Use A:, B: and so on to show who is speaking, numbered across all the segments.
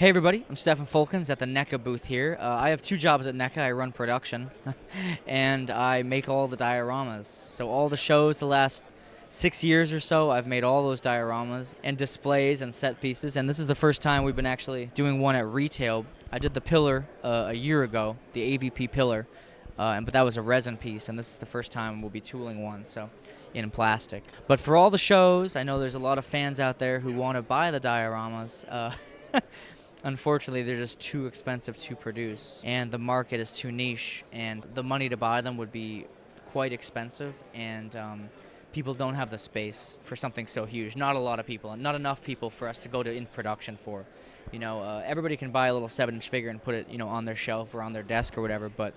A: Hey everybody, I'm Stefan Fulkins at the NECA booth here. I have two jobs at NECA. I run production, and I make all the dioramas. So all the shows the last 6 years or so, I've made all those dioramas and displays and set pieces, and this is the first time we've been actually doing one at retail. I did the pillar a year ago, the AVP pillar, but that was a resin piece, and this is the first time we'll be tooling one, so in plastic. But for all the shows, I know there's a lot of fans out there who want to buy the dioramas. Unfortunately, they're just too expensive to produce, and the market is too niche, and the money to buy them would be quite expensive, and people don't have the space for something so huge. Not a lot of people, and not enough people for us to go to in production for. You know, everybody can buy a little 7-inch figure and put it, on their shelf or on their desk or whatever, but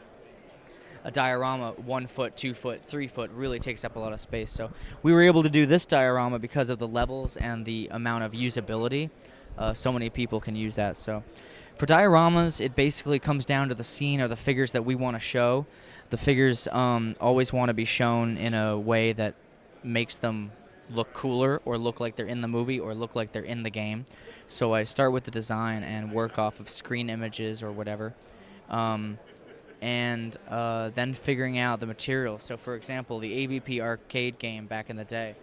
A: a diorama 1 foot, 2 foot, 3 foot really takes up a lot of space. So we were able to do this diorama because of the levels and the amount of usability. So many people can use that. So for dioramas, it basically comes down to the scene or the figures that we want to show. The figures always want to be shown in a way that makes them look cooler or look like they're in the movie or look like they're in the game. So I start with the design and work off of screen images or whatever. And then figuring out the materials. So for example, the AVP arcade game back in the day,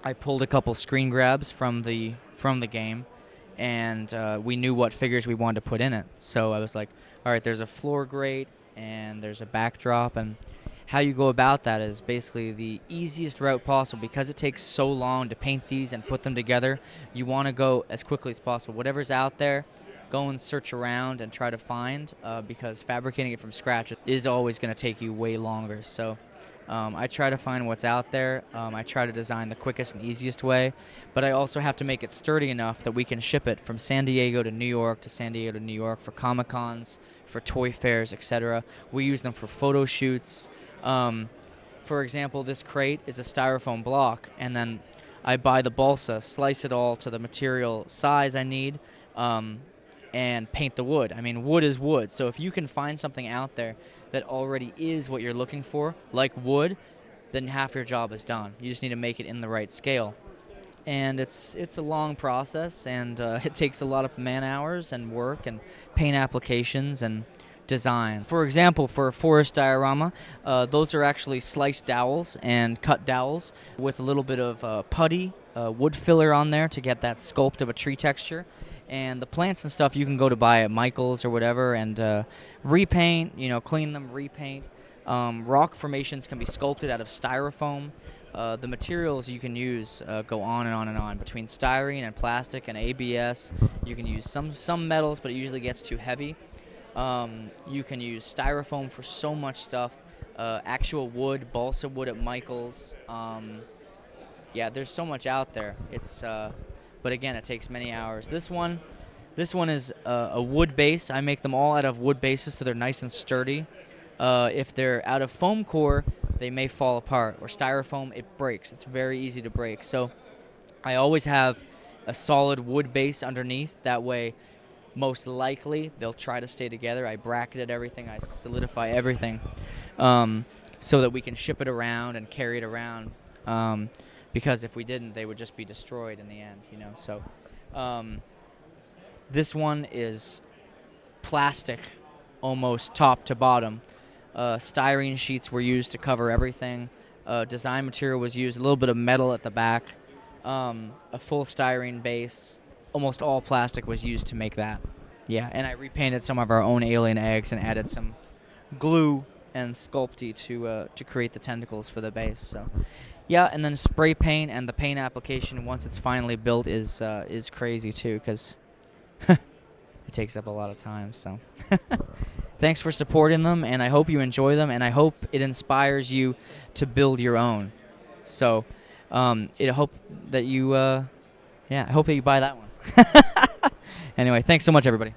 A: I pulled a couple screen grabs from the game, and we knew what figures we wanted to put in it. So I was like, all right, there's a floor grate and there's a backdrop, and how you go about that is basically the easiest route possible. Because it takes so long to paint these and put them together, you want to go as quickly as possible. Whatever's out there, go and search around and try to find, because fabricating it from scratch is always going to take you way longer. So I try to find what's out there. I try to design the quickest and easiest way, but I also have to make it sturdy enough that we can ship it from San Diego to New York to San Diego to New York for Comic-Cons, for toy fairs, etc. We use them for photo shoots. For example, this crate is a styrofoam block, and then I buy the balsa, slice it all to the material size I need, and paint the wood. I mean, wood is wood, so if you can find something out there that already is what you're looking for, like wood, then half your job is done. You just need to make it in the right scale. And it's a long process, and it takes a lot of man hours and work and paint applications and design. For example, for a forest diorama, those are actually sliced dowels and cut dowels with a little bit of putty, wood filler on there to get that sculpt of a tree texture. And the plants and stuff you can go to buy at Michael's or whatever and repaint, clean them, repaint. Rock formations can be sculpted out of styrofoam. The materials you can use go on and on and on. Between styrene and plastic and ABS, you can use some metals, but it usually gets too heavy. You can use styrofoam for so much stuff. Actual wood, balsa wood at Michael's. Yeah, there's so much out there. But again, it takes many hours. This one is a wood base. I make them all out of wood bases, so they're nice and sturdy. If they're out of foam core, they may fall apart. Or styrofoam, it breaks. It's very easy to break. So I always have a solid wood base underneath. That way, most likely, they'll try to stay together. I bracketed everything. I solidify everything so that we can ship it around and carry it around. Because if we didn't, they would just be destroyed in the end, So this one is plastic, almost top to bottom. Styrene sheets were used to cover everything. Design material was used, a little bit of metal at the back. A full styrene base. Almost all plastic was used to make that. Yeah, and I repainted some of our own alien eggs and added some glue and Sculpey to create the tentacles for the base. So, yeah, and then spray paint and the paint application once it's finally built is crazy too, because it takes up a lot of time. So, thanks for supporting them, and I hope you enjoy them, and I hope it inspires you to build your own. So, I hope that you, I hope that you buy that one. Anyway, thanks so much, everybody.